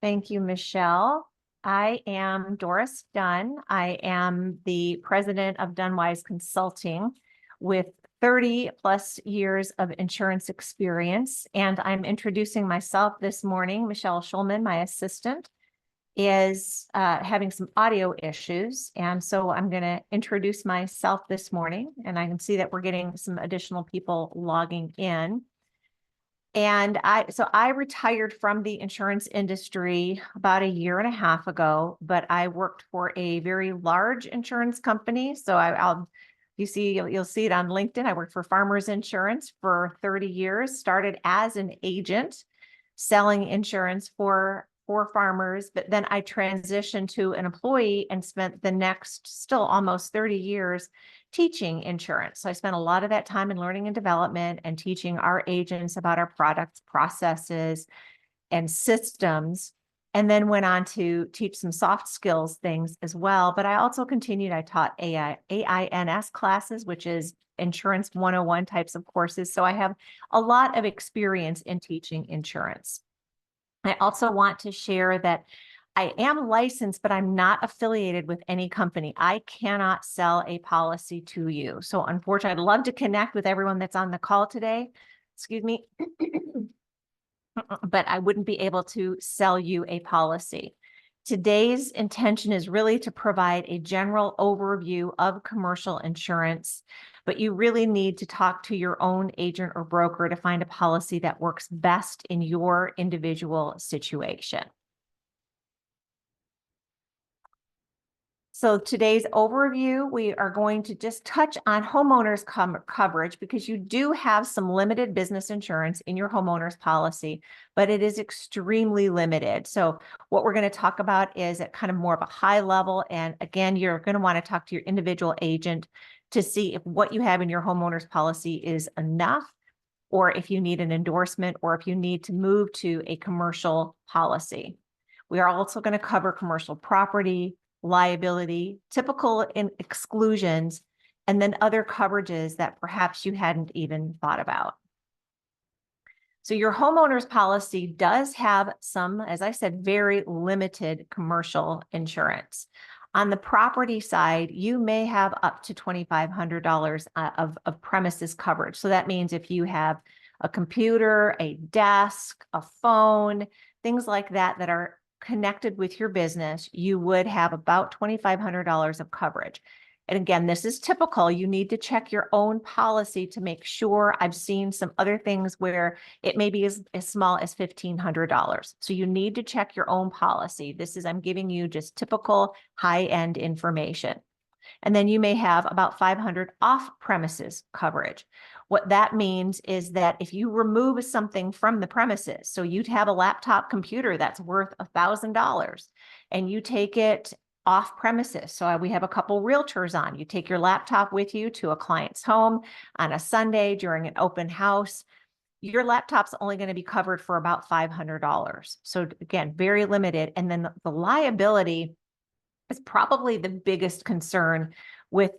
Thank you, Michelle. I am Doris Dunn. I am the president of DunnWise Consulting with 30 plus years of insurance experience. And I'm introducing myself this morning. Michelle Schulman, my assistant, is having some audio issues. And so I'm going to introduce myself this morning. And I can see that we're getting some additional people logging in. And I retired from the insurance industry about a year and a half ago, but I worked for a very large insurance company. So you'll see it on LinkedIn. I worked for Farmers Insurance for 30 years, started as an agent selling insurance for farmers, but then I transitioned to an employee and spent the next still almost 30 years teaching insurance. So I spent a lot of that time in learning and development and teaching our agents about our products, processes, and systems, and then went on to teach some soft skills things as well. But I also continued, I taught AINS classes, which is Insurance 101 types of courses. So I have a lot of experience in teaching insurance. I also want to share that I am licensed, but I'm not affiliated with any company. I cannot sell a policy to you. So unfortunately, I'd love to connect with everyone that's on the call today. Excuse me. But I wouldn't be able to sell you a policy. Today's intention is really to provide a general overview of commercial insurance, but you really need to talk to your own agent or broker to find a policy that works best in your individual situation. So today's overview, we are going to just touch on homeowners coverage because you do have some limited business insurance in your homeowners policy, but it is extremely limited. So what we're going to talk about is at kind of more of a high level. And again, you're going to want to talk to your individual agent to see if what you have in your homeowners policy is enough, or if you need an endorsement, or if you need to move to a commercial policy. We are also going to cover commercial property, liability, typical exclusions, and then other coverages that perhaps you hadn't even thought about. So your homeowner's policy does have some, as I said, very limited commercial insurance. On the property side, you may have up to $2,500 of premises coverage. So that means if you have a computer, a desk, a phone, things like that that are connected with your business, you would have about $2,500 of coverage. And again, this is typical. You need to check your own policy to make sure. I've seen some other things where it may be as small as $1,500. So you need to check your own policy. I'm giving you just typical high-end information. And then you may have about $500 off-premises coverage. What that means is that if you remove something from the premises, so you'd have a laptop computer that's worth $1,000 and you take it off premises. So we have a couple realtors on. You take your laptop with you to a client's home on a Sunday during an open house. Your laptop's only going to be covered for about $500. So again, very limited. And then the liability is probably the biggest concern with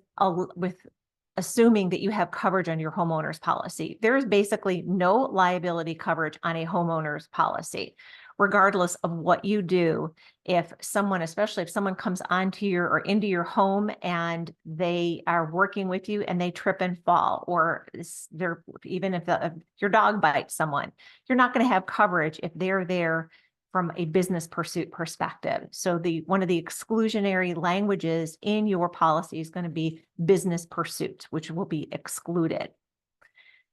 assuming that you have coverage on your homeowner's policy. There is basically no liability coverage on a homeowner's policy, regardless of what you do. Especially if someone comes onto into your home and they are working with you and they trip and fall, or even if your dog bites someone, you're not going to have coverage if they're there from a business pursuit perspective. So one of the exclusionary languages in your policy is going to be business pursuit, which will be excluded.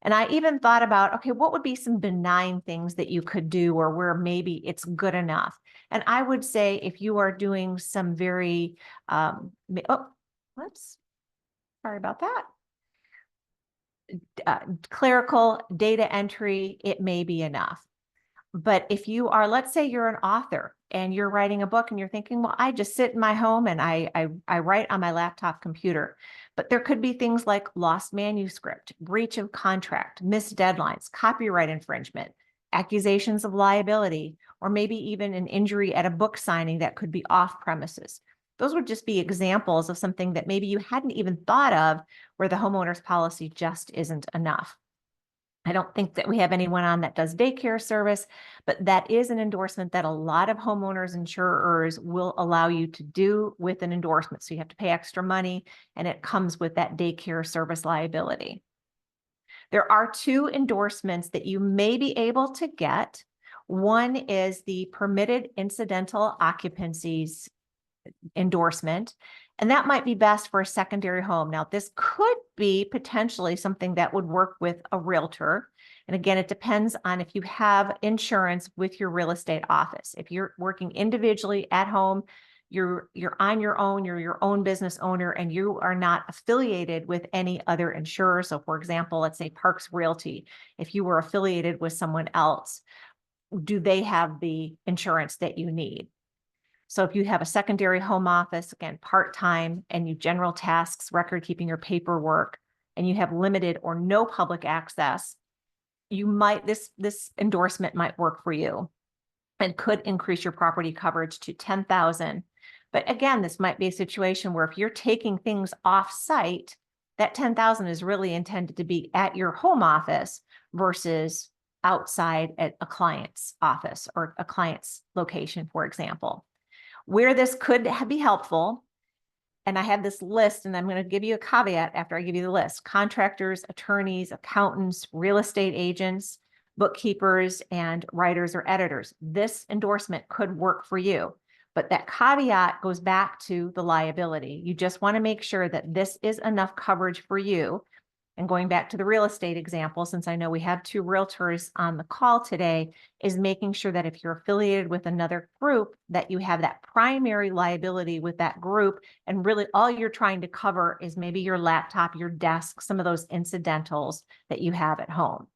And I even thought about, okay, what would be some benign things that you could do, or where maybe it's good enough? And I would say if you are doing some very, sorry about that. Clerical data entry, it may be enough. But if you are, let's say you're an author and you're writing a book and you're thinking, well, I just sit in my home and I write on my laptop computer. But there could be things like lost manuscript, breach of contract, missed deadlines, copyright infringement, accusations of liability, or maybe even an injury at a book signing that could be off premises. Those would just be examples of something that maybe you hadn't even thought of, where the homeowner's policy just isn't enough. I don't think that we have anyone on that does daycare service, but that is an endorsement that a lot of homeowners insurers will allow you to do with an endorsement. So you have to pay extra money, and it comes with that daycare service liability. There are two endorsements that you may be able to get. One is the permitted incidental occupancies endorsement, and that might be best for a secondary home. Now, this could be potentially something that would work with a realtor. And again, it depends on if you have insurance with your real estate office. If you're working individually at home, you're on your own, you're your own business owner, and you are not affiliated with any other insurer. So for example, let's say Parks Realty, if you were affiliated with someone else, do they have the insurance that you need? So if you have a secondary home office, again, part-time, and you general tasks, record keeping your paperwork, and you have limited or no public access, you might, this endorsement might work for you and could increase your property coverage to 10,000. But again, this might be a situation where if you're taking things off-site, that 10,000 is really intended to be at your home office versus outside at a client's office or a client's location, for example. Where this could be helpful, and I have this list, and I'm going to give you a caveat after I give you the list: contractors, attorneys, accountants, real estate agents, bookkeepers, and writers or editors. This endorsement could work for you, but that caveat goes back to the liability. You just want to make sure that this is enough coverage for you. And going back to the real estate example, since I know we have two realtors on the call today, is making sure that if you're affiliated with another group, that you have that primary liability with that group. And really all you're trying to cover is maybe your laptop, your desk, some of those incidentals that you have at home.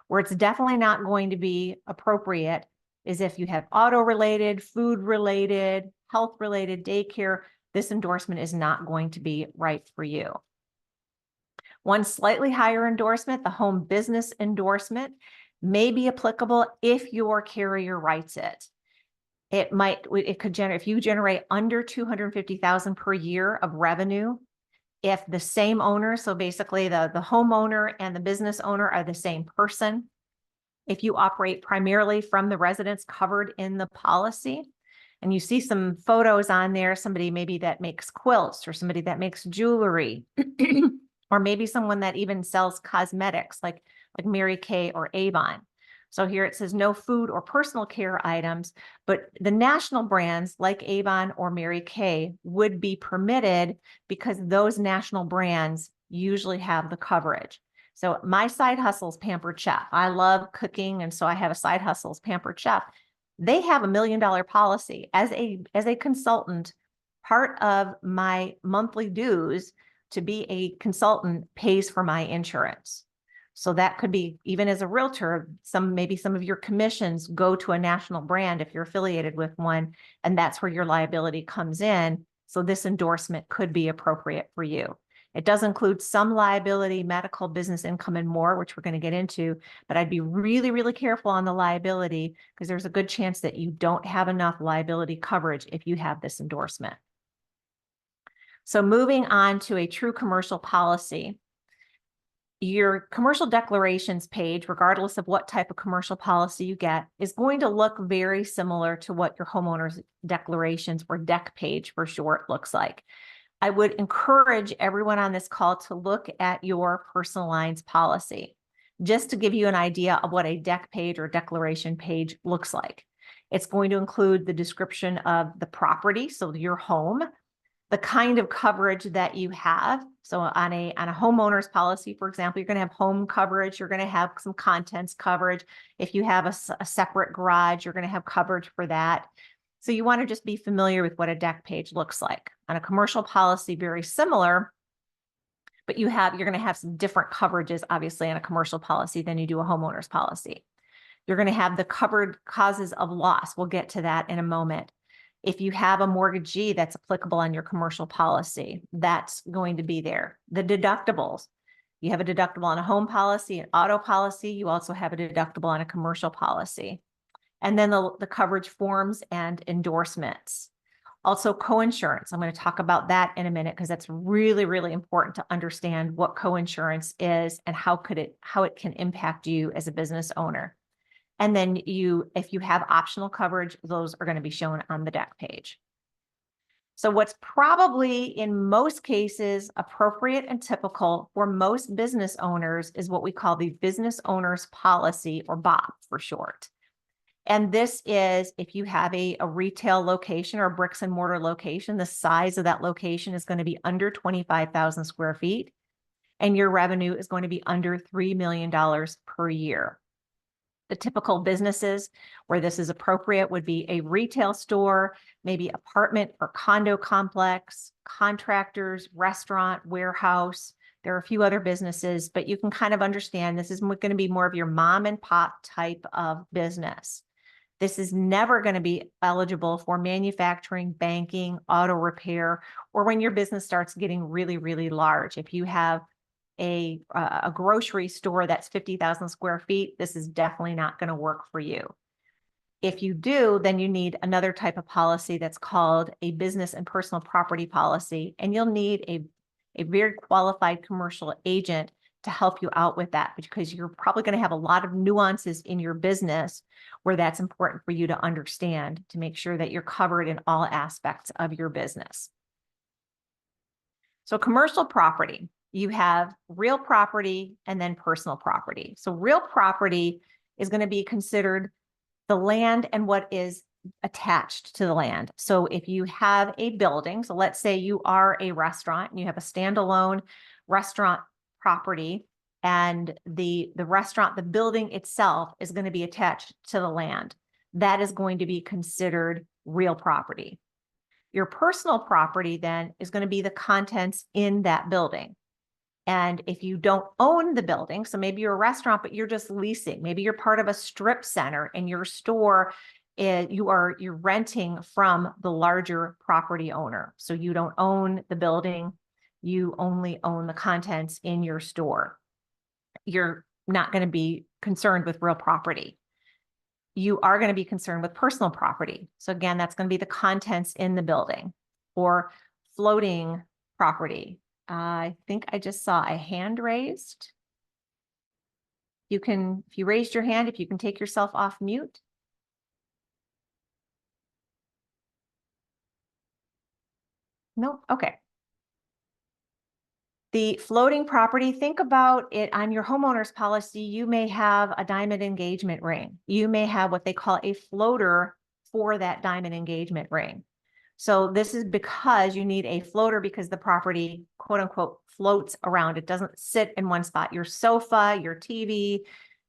Where it's definitely not going to be appropriate is if you have auto-related, food-related, health-related, daycare. This endorsement is not going to be right for you. One slightly higher endorsement, the home business endorsement, may be applicable if your carrier writes it. It could generate, if you generate under 250,000 per year of revenue, if the same owner, so basically the homeowner and the business owner are the same person, if you operate primarily from the residence covered in the policy, and you see some photos on there, somebody maybe that makes quilts or somebody that makes jewelry, or maybe someone that even sells cosmetics like Mary Kay or Avon. So here it says no food or personal care items, but the national brands like Avon or Mary Kay would be permitted because those national brands usually have the coverage. So my side hustle is Pampered Chef. I love cooking, and so I have a side hustle is Pampered Chef. They have $1 million policy. As a consultant, part of my monthly dues to be a consultant pays for my insurance. So that could be, even as a realtor, maybe some of your commissions go to a national brand if you're affiliated with one, and that's where your liability comes in. So this endorsement could be appropriate for you. It does include some liability, medical, business income, and more, which we're going to get into, but I'd be really, really careful on the liability because there's a good chance that you don't have enough liability coverage if you have this endorsement. So moving on to a true commercial policy, your commercial declarations page, regardless of what type of commercial policy you get, is going to look very similar to what your homeowner's declarations, or DEC page for short, looks like. I would encourage everyone on this call to look at your personal lines policy, just to give you an idea of what a DEC page or declaration page looks like. It's going to include the description of the property, so your home, the kind of coverage that you have. So on a homeowner's policy, for example, you're going to have home coverage. You're going to have some contents coverage. If you have a separate garage, you're going to have coverage for that. So you want to just be familiar with what a DEC page looks like. On a commercial policy, very similar, but you're going to have some different coverages, obviously, on a commercial policy than you do a homeowner's policy. You're going to have the covered causes of loss. We'll get to that in a moment. If you have a mortgagee that's applicable on your commercial policy, that's going to be there. The deductibles, you have a deductible on a home policy, an auto policy. You also have a deductible on a commercial policy. And then the coverage forms and endorsements. Also, coinsurance. I'm going to talk about that in a minute because that's really, really important to understand what coinsurance is and how it can impact you as a business owner. And then if you have optional coverage, those are going to be shown on the deck page. So what's probably in most cases appropriate and typical for most business owners is what we call the business owner's policy, or BOP for short. And this is if you have a retail location or a bricks and mortar location, the size of that location is going to be under 25,000 square feet, and your revenue is going to be under $3 million per year. The typical businesses where this is appropriate would be a retail store, maybe apartment or condo complex, contractors, restaurant, warehouse. There are a few other businesses, but you can kind of understand this is going to be more of your mom and pop type of business. This is never going to be eligible for manufacturing, banking, auto repair, or when your business starts getting really, really large. If you have a grocery store that's 50,000 square feet, this is definitely not going to work for you. If you do, then you need another type of policy that's called a business and personal property policy, and you'll need a very qualified commercial agent to help you out with that, because you're probably going to have a lot of nuances in your business where that's important for you to understand to make sure that you're covered in all aspects of your business. So commercial property, you have real property and then personal property. So real property is going to be considered the land and what is attached to the land. So if you have a building, so let's say you are a restaurant and you have a standalone restaurant property, and the restaurant, the building itself is going to be attached to the land. That is going to be considered real property. Your personal property then is going to be the contents in that building. And if you don't own the building, so maybe you're a restaurant, but you're just leasing, maybe you're part of a strip center and your store you're renting from the larger property owner. So you don't own the building, you only own the contents in your store. You're not going to be concerned with real property. You are going to be concerned with personal property. So again, that's going to be the contents in the building. Or floating property. I think I just saw a hand raised. If you raised your hand, if you can take yourself off mute. No, okay. The floating property, think about it on your homeowner's policy. You may have a diamond engagement ring. You may have what they call a floater for that diamond engagement ring. So this is because you need a floater because the property, quote unquote, floats around. It doesn't sit in one spot. Your sofa, your TV,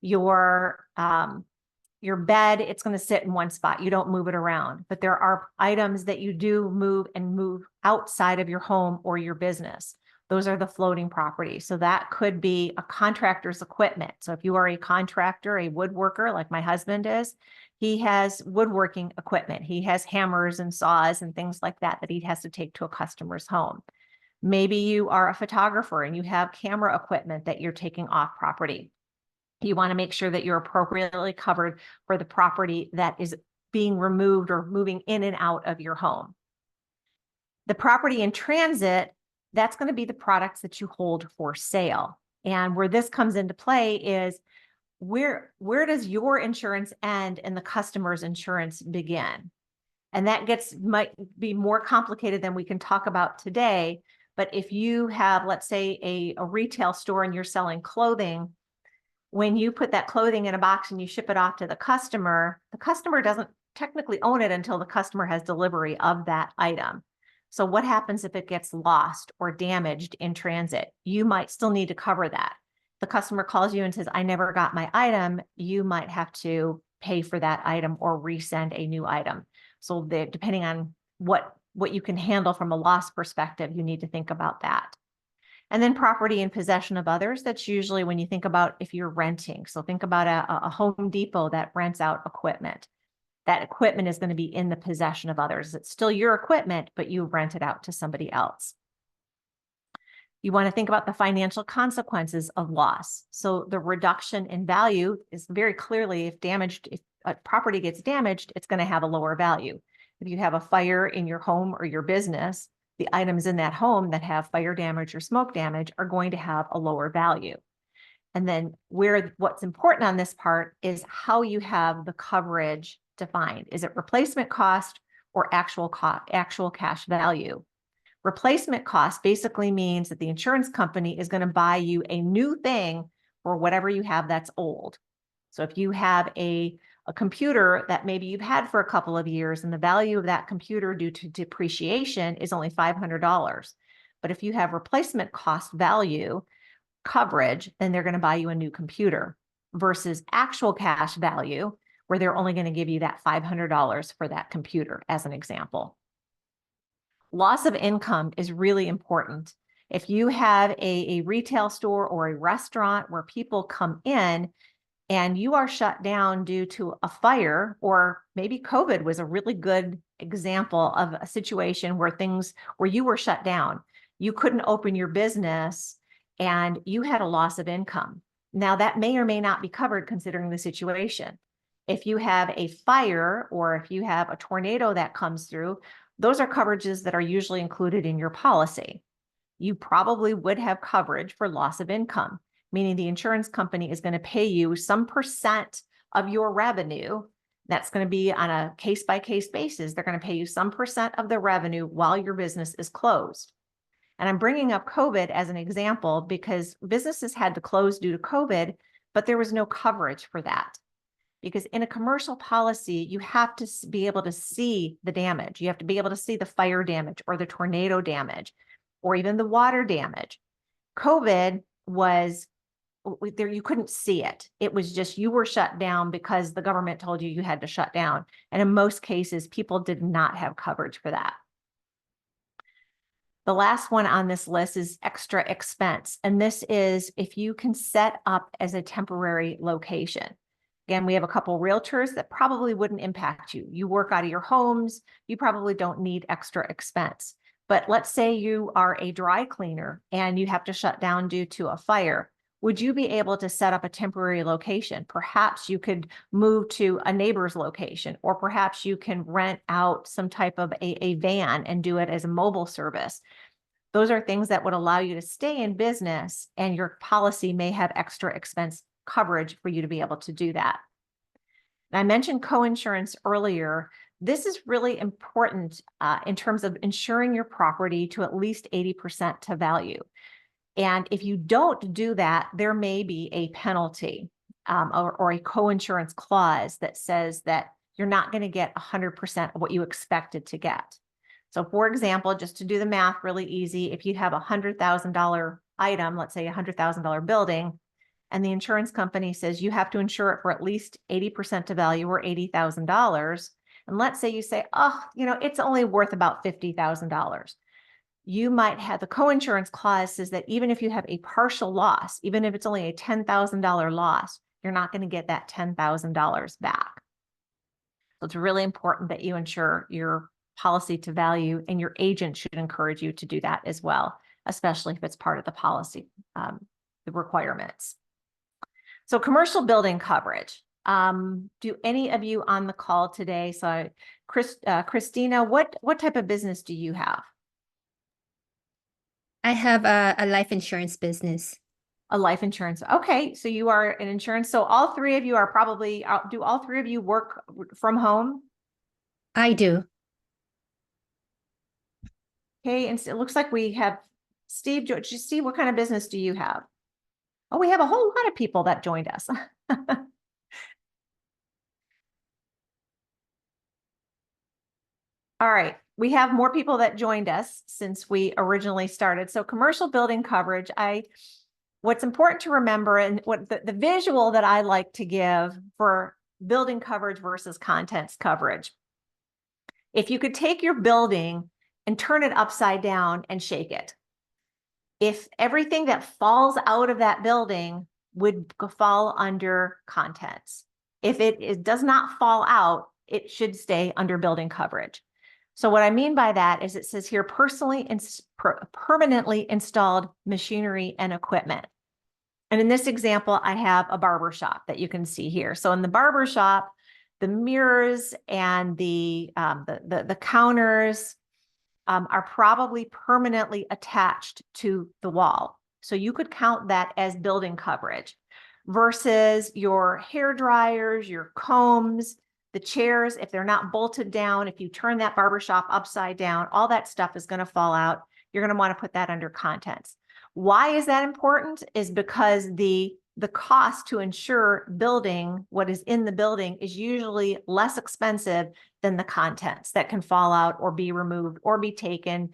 your bed, it's going to sit in one spot. You don't move it around. But there are items that you do move outside of your home or your business. Those are the floating properties. So that could be a contractor's equipment. So if you are a contractor, a woodworker, like my husband is, he has woodworking equipment. He has hammers and saws and things like that he has to take to a customer's home. Maybe you are a photographer and you have camera equipment that you're taking off property. You want to make sure that you're appropriately covered for the property that is being removed or moving in and out of your home. The property in transit, that's going to be the products that you hold for sale. And where this comes into play is where does your insurance end and the customer's insurance begin? And that might be more complicated than we can talk about today. But if you have, let's say, a retail store and you're selling clothing, when you put that clothing in a box and you ship it off to the customer doesn't technically own it until the customer has delivery of that item. So what happens if it gets lost or damaged in transit? You might still need to cover that. The customer calls you and says, I never got my item. You might have to pay for that item or resend a new item. So depending on what you can handle from a loss perspective, you need to think about that. And then property in possession of others. That's usually when you think about if you're renting. So think about a Home Depot that rents out equipment. That equipment is going to be in the possession of others. It's still your equipment, but you rent it out to somebody else. You want to think about the financial consequences of loss. So the reduction in value is very clearly if a property gets damaged, it's going to have a lower value. If you have a fire in your home or your business, the items in that home that have fire damage or smoke damage are going to have a lower value. And then what's important on this part is how you have the coverage defined. Is it replacement cost or actual cash value? Replacement cost basically means that the insurance company is going to buy you a new thing for whatever you have that's old. So if you have a computer that maybe you've had for a couple of years and the value of that computer due to depreciation is only $500. But if you have replacement cost value coverage, then they're going to buy you a new computer versus actual cash value, where they're only going to give you that $500 for that computer, as an example. Loss of income is really important. If you have a retail store or a restaurant where people come in and you are shut down due to a fire, or maybe COVID was a really good example of a situation where you were shut down, you couldn't open your business and you had a loss of income. Now that may or may not be covered considering the situation. If you have a fire or if you have a tornado that comes through, those are coverages that are usually included in your policy. You probably would have coverage for loss of income, meaning the insurance company is going to pay you some percent of your revenue. That's going to be on a case-by-case basis. They're going to pay you some percent of the revenue while your business is closed. And I'm bringing up COVID as an example because businesses had to close due to COVID, but there was no coverage for that. Because in a commercial policy, you have to be able to see the damage. You have to be able to see the fire damage or the tornado damage or even the water damage. COVID was there, you couldn't see it. It was just you were shut down because the government told you had to shut down. And in most cases, people did not have coverage for that. The last one on this list is extra expense. And this is if you can set up as a temporary location. Again, we have a couple realtors that probably wouldn't impact you. You work out of your homes, you probably don't need extra expense. But let's say you are a dry cleaner and you have to shut down due to a fire. Would you be able to set up a temporary location? Perhaps you could move to a neighbor's location, or perhaps you can rent out some type of a van and do it as a mobile service. Those are things that would allow you to stay in business, and your policy may have extra expense coverage for you to be able to do that. And I mentioned coinsurance earlier. This is really important in terms of insuring your property to at least 80% to value. And if you don't do that, there may be a penalty or a coinsurance clause that says that you're not going to get 100% of what you expected to get. So for example, just to do the math really easy, if you have a $100,000 item, let's say a $100,000 building, and the insurance company says you have to insure it for at least 80% to value or $80,000. And let's say you say, oh, it's only worth about $50,000. You might have the coinsurance clause says that even if you have a partial loss, even if it's only a $10,000 loss, you're not going to get that $10,000 back. So it's really important that you insure your policy to value, and your agent should encourage you to do that as well, especially if it's part of the policy, the requirements. So commercial building coverage. Do any of you on the call today? So Christina, what type of business do you have? I have a life insurance business. A life insurance. Okay, so you are an insurance. So all three of you are probably, do all three of you work from home? I do. Okay, and so it looks like we have Steve. Steve, what kind of business do you have? Oh, we have a whole lot of people that joined us. All right, we have more people that joined us since we originally started. So commercial building coverage, what's important to remember, and what the visual that I like to give for building coverage versus contents coverage. If you could take your building and turn it upside down and shake it, if everything that falls out of that building would fall under contents. If it does not fall out, it should stay under building coverage. So what I mean by that is it says here permanently installed machinery and equipment. And in this example, I have a barber shop that you can see here. So in the barber shop, the mirrors and the counters are probably permanently attached to the wall. So you could count that as building coverage versus your hair dryers, your combs, the chairs. If they're not bolted down, if you turn that barbershop upside down, all that stuff is going to fall out. You're going to want to put that under contents. Why is that important? Is because the cost to insure building what is in the building is usually less expensive than the contents that can fall out or be removed or be taken.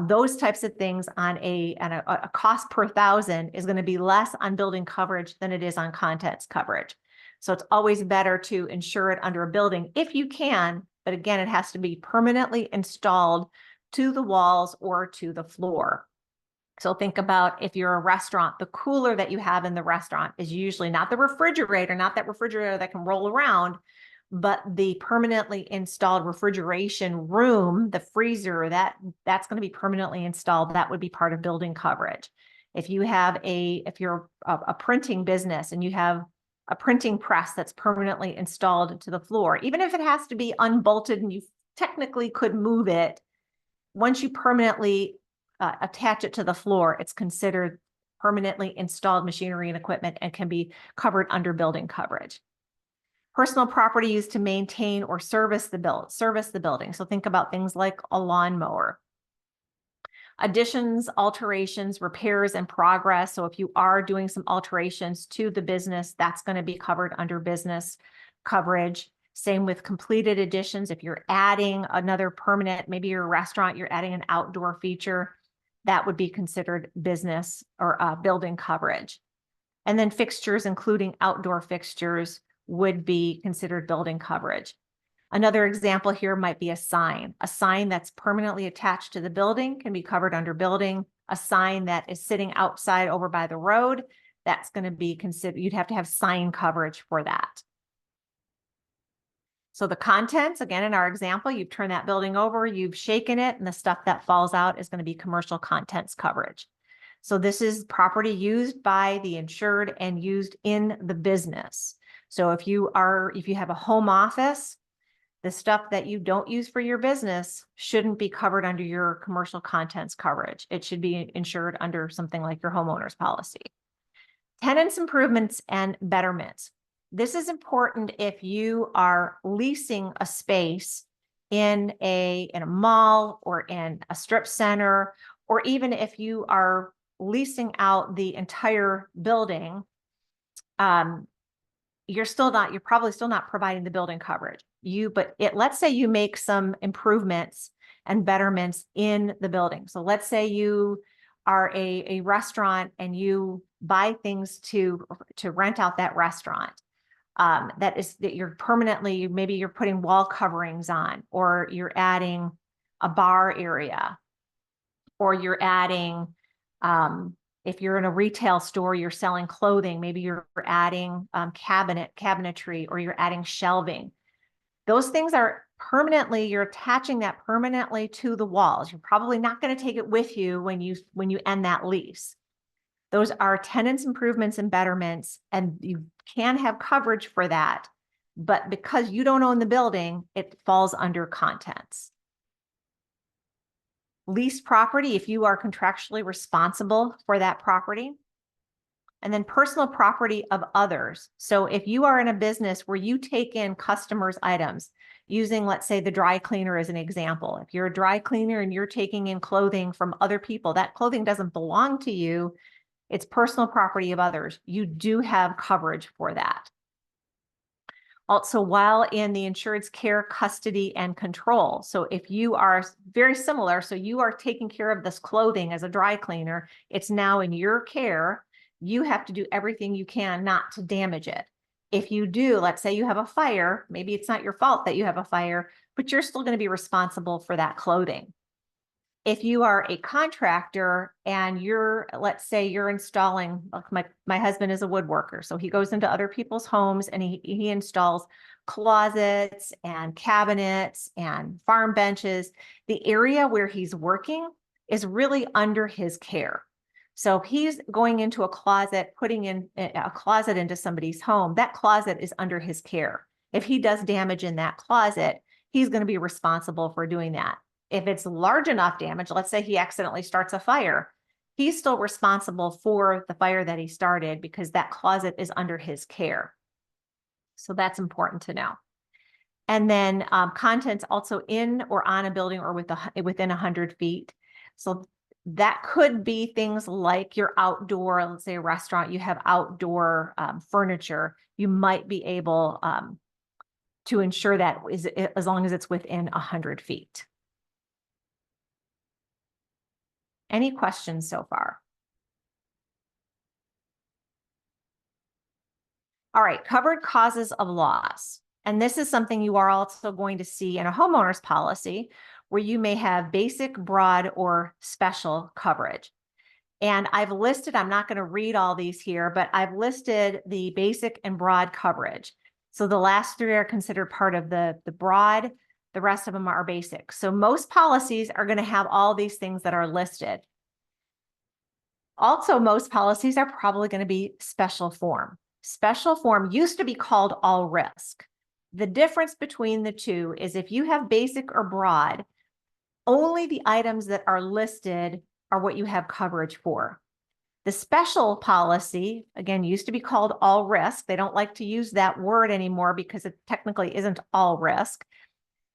Those types of things on a cost per thousand is going to be less on building coverage than it is on contents coverage. So it's always better to insure it under a building if you can, but again, it has to be permanently installed to the walls or to the floor. So think about if you're a restaurant, the cooler that you have in the restaurant is usually not the refrigerator, not that refrigerator that can roll around, but the permanently installed refrigeration room, the freezer, that's going to be permanently installed. That would be part of building coverage. If you're a printing business and you have a printing press that's permanently installed to the floor, even if it has to be unbolted and you technically could move it, once you permanently attach it to the floor, it's considered permanently installed machinery and equipment and can be covered under building coverage. Personal property used to maintain or service the building. So think about things like a lawnmower. Additions, alterations, repairs, and progress. So if you are doing some alterations to the business, that's going to be covered under business coverage. Same with completed additions. If you're adding another permanent, maybe your restaurant, you're adding an outdoor feature, that would be considered business or building coverage. And then fixtures, including outdoor fixtures, would be considered building coverage. Another example here might be a sign. A sign that's permanently attached to the building can be covered under building. A sign that is sitting outside over by the road, that's going to be considered, you'd have to have sign coverage for that. So the contents, again, in our example, you've turned that building over, you've shaken it, and the stuff that falls out is going to be commercial contents coverage. So this is property used by the insured and used in the business. So if you have a home office, the stuff that you don't use for your business shouldn't be covered under your commercial contents coverage. It should be insured under something like your homeowner's policy. Tenants improvements and betterments. This is important if you are leasing a space in a mall or in a strip center, or even if you are leasing out the entire building, you're probably still not providing the building coverage. Let's say you make some improvements and betterments in the building. So let's say you are a restaurant and you buy things to rent out that restaurant. Maybe you're putting wall coverings on, or you're adding a bar area, or you're adding, if you're in a retail store, you're selling clothing, maybe you're adding cabinetry, or you're adding shelving. Those things are you're attaching that permanently to the walls. You're probably not going to take it with you when you end that lease. Those are tenants improvements and betterments, and you can have coverage for that. But because you don't own the building, it falls under contents. Leased property, if you are contractually responsible for that property. And then personal property of others. So if you are in a business where you take in customers' items, using, let's say, the dry cleaner as an example. If you're a dry cleaner and you're taking in clothing from other people, that clothing doesn't belong to you. It's personal property of others. You do have coverage for that. Also, while in the insured's care, custody, and control. So if you are very similar, so you are taking care of this clothing as a dry cleaner, it's now in your care. You have to do everything you can not to damage it. If you do, let's say you have a fire, maybe it's not your fault that you have a fire, but you're still going to be responsible for that clothing. If you are a contractor and let's say you're installing, like my husband is a woodworker, so he goes into other people's homes and he installs closets and cabinets and farm benches. The area where he's working is really under his care. So if he's going into a closet, putting in a closet into somebody's home, that closet is under his care. If he does damage in that closet, he's going to be responsible for doing that. If it's large enough damage, let's say he accidentally starts a fire, he's still responsible for the fire that he started because that closet is under his care. So that's important to know. And then contents also in or on a building or within 100 feet. So that could be things like your outdoor, let's say a restaurant, you have outdoor furniture, you might be able to ensure that as long as it's within 100 feet. Any questions so far? All right, covered causes of loss. And this is something you are also going to see in a homeowner's policy where you may have basic, broad, or special coverage. And I've listed, I'm not going to read all these here, but I've listed the basic and broad coverage. So the last three are considered part of the broad, the rest of them are basic. So most policies are going to have all these things that are listed. Also, most policies are probably going to be special form. Special form used to be called all risk. The difference between the two is if you have basic or broad, only the items that are listed are what you have coverage for. The special policy, again, used to be called all risk. They don't like to use that word anymore because it technically isn't all risk.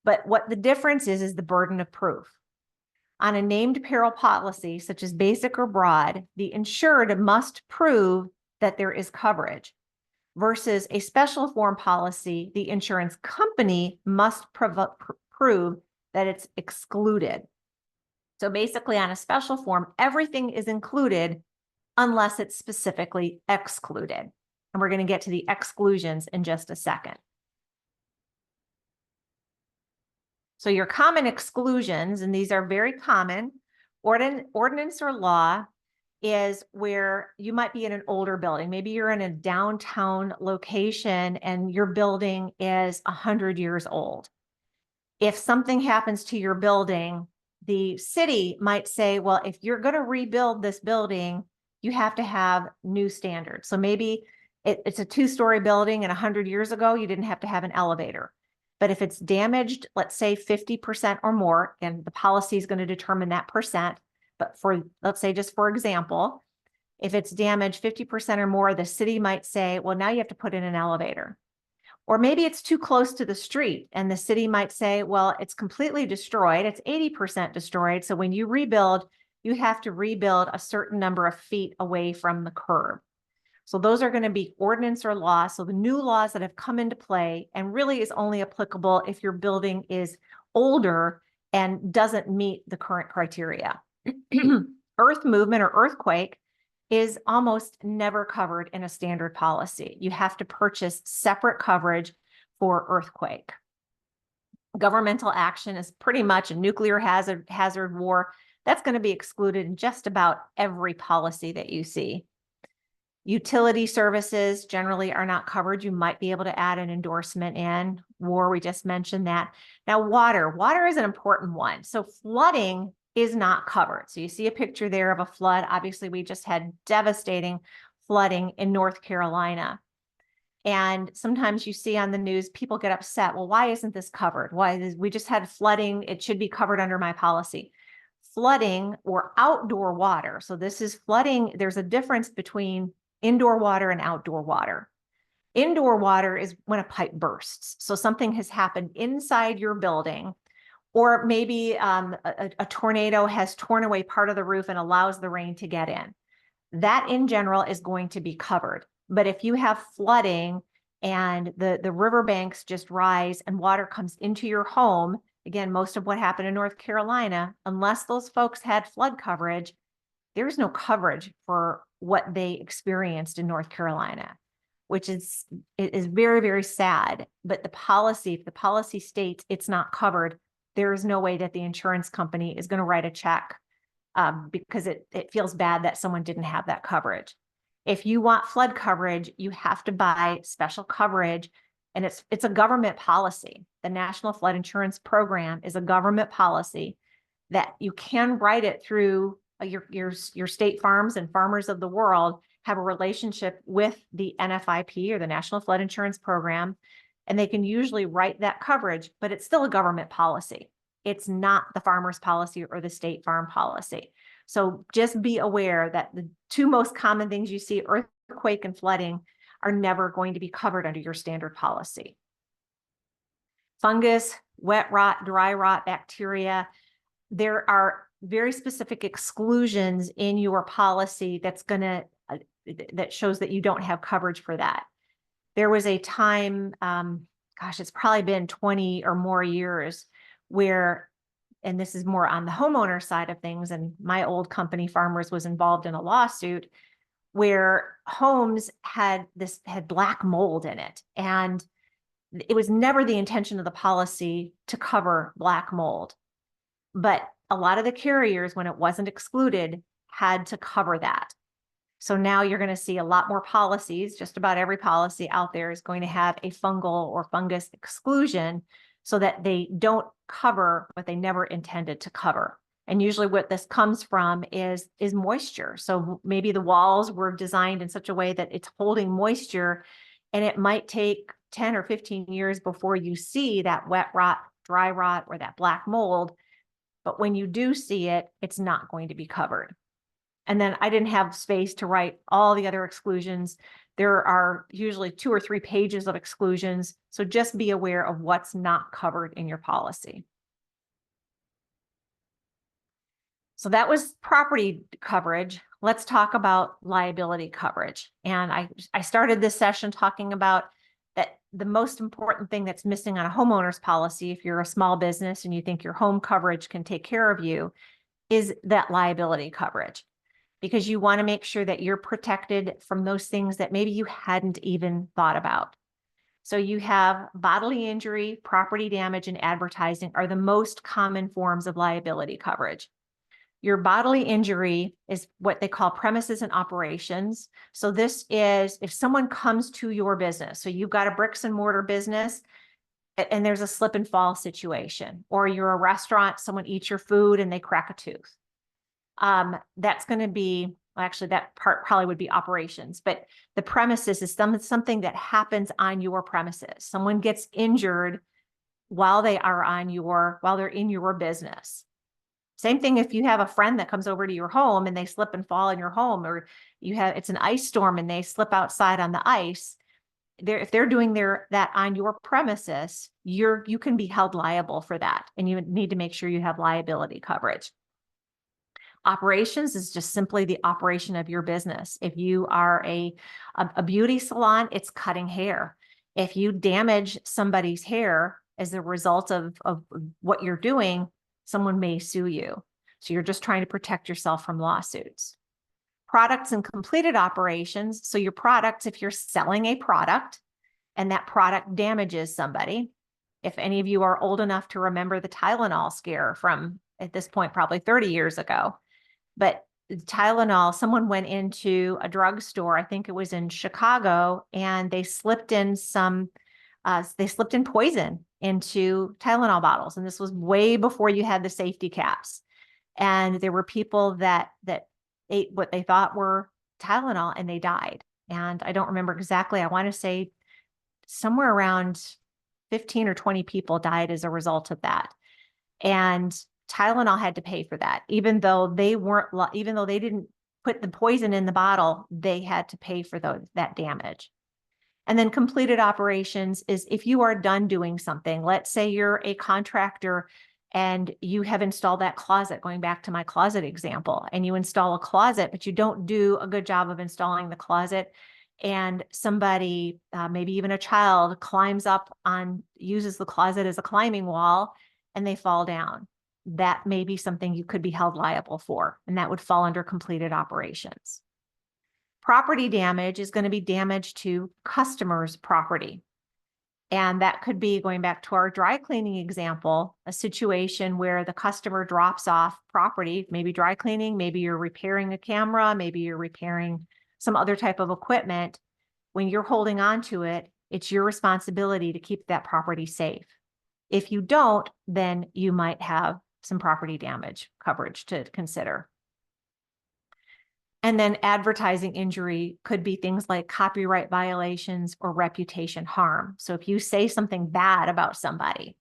But what the difference is the burden of proof. On a named peril policy, such as basic or broad, the insured must prove that there is coverage. Versus a special form policy, the insurance company must prove that it's excluded. So basically on a special form, everything is included unless it's specifically excluded. And we're going to get to the exclusions in just a second. So your common exclusions, and these are very common, ordinance or law is where you might be in an older building. Maybe you're in a downtown location and your building is 100 years old. If something happens to your building, the city might say, well, if you're going to rebuild this building, you have to have new standards. So maybe it's a 2-story building and 100 years ago, you didn't have to have an elevator. But if it's damaged, let's say 50% or more, and the policy is going to determine that percent. But for, let's say, just for example, if it's damaged 50% or more, the city might say, well, now you have to put in an elevator. Or maybe it's too close to the street and the city might say, well, it's completely destroyed. It's 80% destroyed. So when you rebuild, you have to rebuild a certain number of feet away from the curb. So those are going to be ordinance or law. So the new laws that have come into play and really is only applicable if your building is older and doesn't meet the current criteria. Earth movement or earthquake is almost never covered in a standard policy. You have to purchase separate coverage for earthquake. Governmental action is pretty much a nuclear hazard war. That's going to be excluded in just about every policy that you see. Utility services generally are not covered. You might be able to add an endorsement in. War, we just mentioned that. Now, water is an important one. So flooding is not covered. So you see a picture there of a flood. Obviously, we just had devastating flooding in North Carolina. And sometimes you see on the news, people get upset. Well, why isn't this covered? We just had flooding. It should be covered under my policy. Flooding or outdoor water. So this is flooding. There's a difference between indoor water and outdoor water. Indoor water is when a pipe bursts. So something has happened inside your building, or maybe a tornado has torn away part of the roof and allows the rain to get in. That in general is going to be covered. But if you have flooding and the riverbanks just rise and water comes into your home, again, most of what happened in North Carolina, unless those folks had flood coverage, there's no coverage for what they experienced in North Carolina, which is very, very sad. But the policy, if the policy states it's not covered, there is no way that the insurance company is going to write a check because it feels bad that someone didn't have that coverage. If you want flood coverage, you have to buy special coverage, and it's a government policy. The National Flood Insurance Program is a government policy that you can write it through your state farms and farmers of the world have a relationship with the NFIP or the National Flood Insurance Program. And they can usually write that coverage, but it's still a government policy. It's not the farmer's policy or the state farm policy. So just be aware that the two most common things you see, earthquake and flooding, are never going to be covered under your standard policy. Fungus, wet rot, dry rot, bacteria, there are very specific exclusions in your policy that shows that you don't have coverage for that. There was a time, gosh, it's probably been 20 or more years where, and this is more on the homeowner side of things, and my old company, Farmers, was involved in a lawsuit where homes had black mold in it. And it was never the intention of the policy to cover black mold. But a lot of the carriers, when it wasn't excluded, had to cover that. So now you're going to see a lot more policies. Just about every policy out there is going to have a fungal or fungus exclusion so that they don't cover what they never intended to cover. And usually what this comes from is moisture. So maybe the walls were designed in such a way that it's holding moisture, and it might take 10 or 15 years before you see that wet rot, dry rot, or that black mold. But when you do see it, it's not going to be covered. And then I didn't have space to write all the other exclusions. There are usually 2 or 3 pages of exclusions. So just be aware of what's not covered in your policy. So that was property coverage. Let's talk about liability coverage. And I started this session talking about that the most important thing that's missing on a homeowner's policy, if you're a small business and you think your home coverage can take care of you, is that liability coverage. Because you want to make sure that you're protected from those things that maybe you hadn't even thought about. So you have bodily injury, property damage, and advertising are the most common forms of liability coverage. Your bodily injury is what they call premises and operations. So this is if someone comes to your business, so you've got a bricks and mortar business and there's a slip and fall situation, or you're a restaurant, someone eats your food and they crack a tooth. That's going to be, well, actually that part probably would be operations, but the premises is something that happens on your premises. Someone gets injured while they're in your business. Same thing if you have a friend that comes over to your home and they slip and fall in your home, or it's an ice storm and they slip outside on the ice. If they're doing that on your premises, you can be held liable for that, and you need to make sure you have liability coverage. Operations is just simply the operation of your business. If you are a beauty salon, it's cutting hair. If you damage somebody's hair as a result of what you're doing, someone may sue you. So you're just trying to protect yourself from lawsuits. Products and completed operations. So your products, if you're selling a product and that product damages somebody, if any of you are old enough to remember the Tylenol scare from, at this point, probably 30 years ago, but Tylenol, someone went into a drugstore, I think it was in Chicago, and they slipped in poison into Tylenol bottles. And this was way before you had the safety caps. And there were people that ate what they thought were Tylenol and they died. And I don't remember exactly. I want to say somewhere around 15 or 20 people died as a result of that. And Tylenol had to pay for that. Even though they didn't put the poison in the bottle, they had to pay for that damage. And then completed operations is if you are done doing something. Let's say you're a contractor and you have installed that closet, going back to my closet example, and you install a closet, but you don't do a good job of installing the closet. And somebody, maybe even a child, uses the closet as a climbing wall and they fall down. That may be something you could be held liable for, and that would fall under completed operations. Property damage is going to be damage to customers' property. And that could be, going back to our dry cleaning example, a situation where the customer drops off property, maybe dry cleaning, maybe you're repairing a camera, maybe you're repairing some other type of equipment. When you're holding on to it, it's your responsibility to keep that property safe. If you don't, then you might have some property damage coverage to consider. And then advertising injury could be things like copyright violations or reputation harm. So if you say something bad about somebody,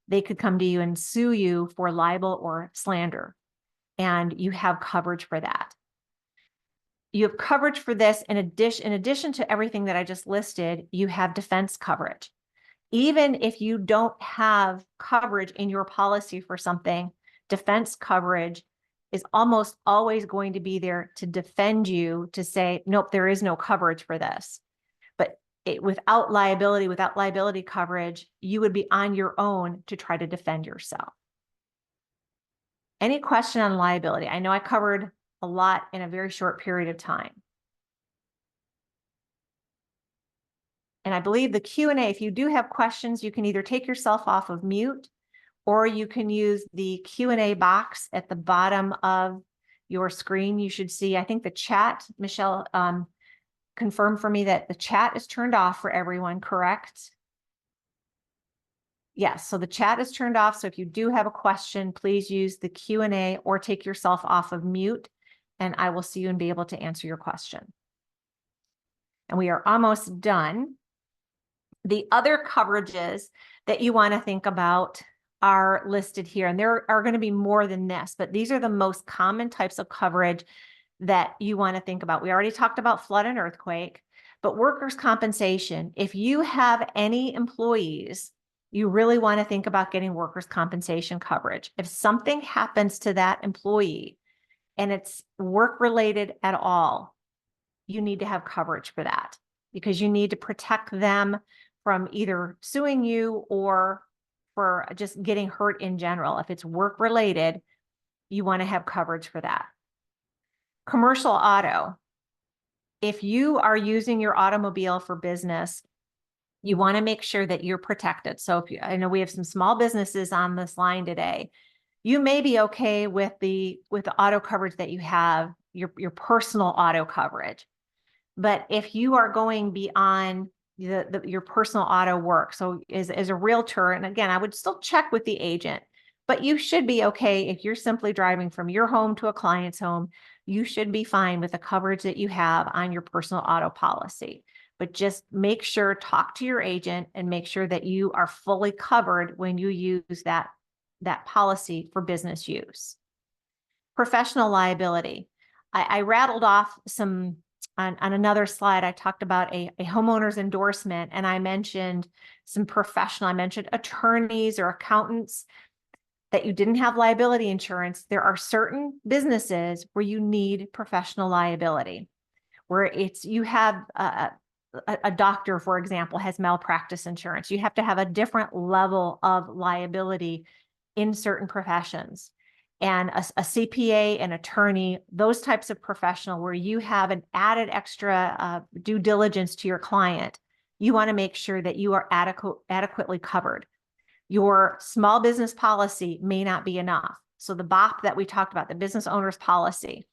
they could come to you and sue you for libel or slander, and you have coverage for that. You have coverage for this in addition to everything that I just listed. You have defense coverage. Even if you don't have coverage in your policy for something, defense coverage is almost always going to be there to defend you, to say, nope, there is no coverage for this. But without liability coverage, you would be on your own to try to defend yourself. Any question on liability? I know I covered a lot in a very short period of time. And I believe the Q&A, if you do have questions, you can either take yourself off of mute, or you can use the Q&A box at the bottom of your screen. You should see, I think the chat, Michelle confirmed for me that the chat is turned off for everyone, correct? Yes, so the chat is turned off. So if you do have a question, please use the Q&A or take yourself off of mute, and I will see you and be able to answer your question. And we are almost done. The other coverages that you want to think about are listed here, and there are going to be more than this, but these are the most common types of coverage that you want to think about. We already talked about flood and earthquake, but workers' compensation. If you have any employees, you really want to think about getting workers' compensation coverage. If something happens to that employee and it's work-related at all, you need to have coverage for that, because you need to protect them from either suing you or for just getting hurt in general. If it's work-related, you want to have coverage for that. Commercial auto. If you are using your automobile for business, you want to make sure that you're protected. So I know we have some small businesses on this line today. You may be okay with the auto coverage that you have, your personal auto coverage. But if you are going beyond your personal auto work, so as a realtor, and again, I would still check with the agent, but you should be okay if you're simply driving from your home to a client's home. You should be fine with the coverage that you have on your personal auto policy. But just make sure, talk to your agent and make sure that you are fully covered when you use that policy for business use. Professional liability. I rattled off some. On another slide, I talked about a homeowner's endorsement, and I mentioned some professional, I mentioned attorneys or accountants that you didn't have liability insurance. There are certain businesses where you need professional liability, where you have a doctor, for example, has malpractice insurance. You have to have a different level of liability in certain professions. And a CPA, an attorney, those types of professional where you have an added extra due diligence to your client, you want to make sure that you are adequately covered. Your small business policy may not be enough. So the BOP that we talked about, the business owner's policy,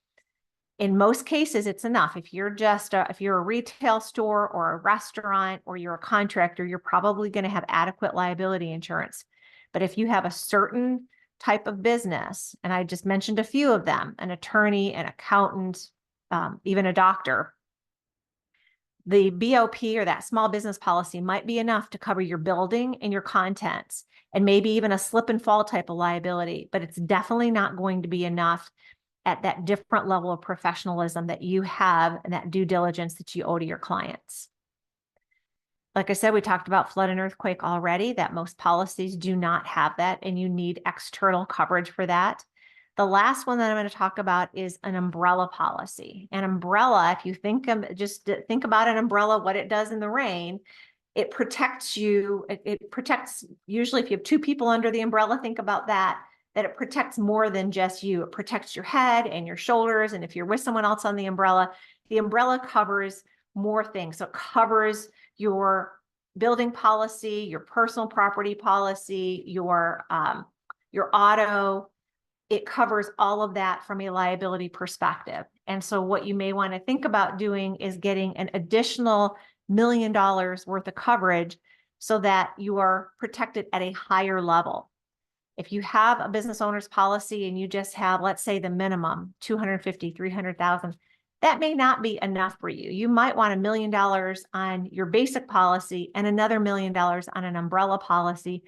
in most cases, it's enough. If you're if you're a retail store or a restaurant or you're a contractor, you're probably going to have adequate liability insurance. But if you have a certain type of business, and I just mentioned a few of them, an attorney, an accountant, even a doctor, the BOP or that small business policy might be enough to cover your building and your contents, and maybe even a slip and fall type of liability, but it's definitely not going to be enough at that different level of professionalism that you have and that due diligence that you owe to your clients. Like I said, we talked about flood and earthquake already, that most policies do not have that, and you need external coverage for that. The last one that I'm going to talk about is an umbrella policy. An umbrella, if you think about an umbrella, what it does in the rain, it protects you. It protects, usually if you have two people under the umbrella, think about that it protects more than just you. It protects your head and your shoulders. And if you're with someone else on the umbrella covers more things. So it covers your building policy, your personal property policy, your auto. It covers all of that from a liability perspective. And so what you may want to think about doing is getting an additional $1 million worth of coverage so that you are protected at a higher level. If you have a business owner's policy and you just have, let's say, the minimum, $250,000, $300,000, that may not be enough for you. You might want $1 million on your basic policy and another $1 million on an umbrella policy,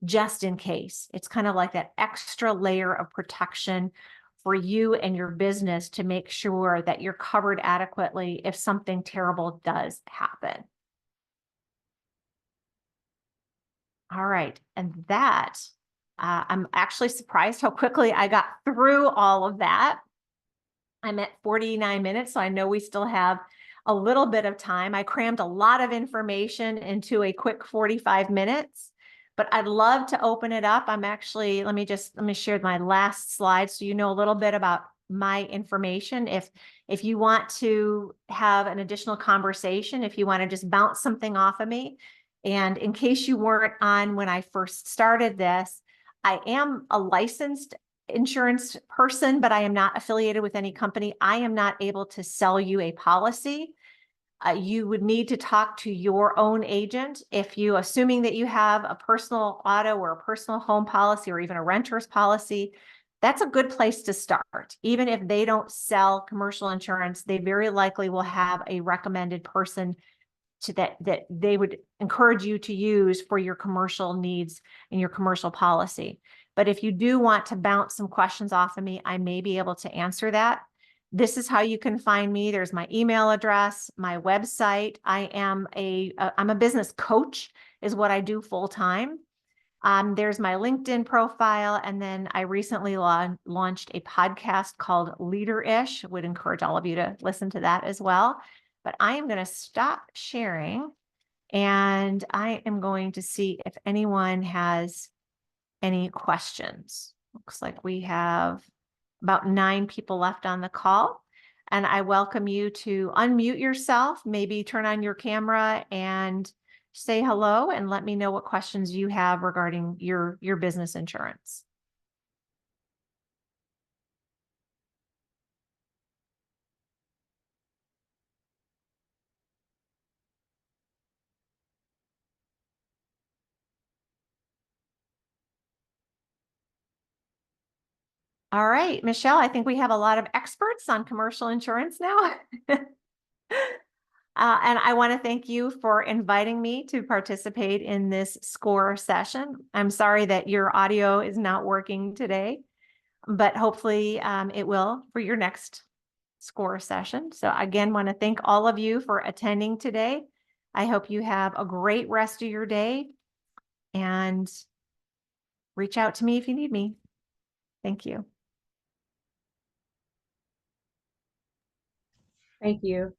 just in case. It's kind of like that extra layer of protection for you and your business to make sure that you're covered adequately if something terrible does happen. All right, and that, I'm actually surprised how quickly I got through all of that. I'm at 49 minutes, so I know we still have a little bit of time. I crammed a lot of information into a quick 45 minutes, but I'd love to open it up. I'm actually, let me share my last slide so you know a little bit about my information. If you want to have an additional conversation, if you want to just bounce something off of me, and in case you weren't on when I first started this, I am a licensed insurance person, but I am not affiliated with any company. I am not able to sell you a policy. You would need to talk to your own agent. If you, assuming that you have a personal auto or a personal home policy or even a renter's policy, that's a good place to start. Even if they don't sell commercial insurance, they very likely will have a recommended person to that they would encourage you to use for your commercial needs and your commercial policy. But if you do want to bounce some questions off of me, I may be able to answer that. This is how you can find me. There's my email address, my website. I'm a business coach is what I do full time. There's my LinkedIn profile. And then I recently launched a podcast called Leader-ish. Would encourage all of you to listen to that as well. But I am going to stop sharing and I am going to see if anyone has any questions. Looks like we have about 9 people left on the call. And I welcome you to unmute yourself, maybe turn on your camera and say hello and let me know what questions you have regarding your business insurance. All right, Michelle, I think we have a lot of experts on commercial insurance now. And I want to thank you for inviting me to participate in this SCORE session. I'm sorry that your audio is not working today, but hopefully it will for your next SCORE session. So again, want to thank all of you for attending today. I hope you have a great rest of your day and reach out to me if you need me. Thank you. Thank you.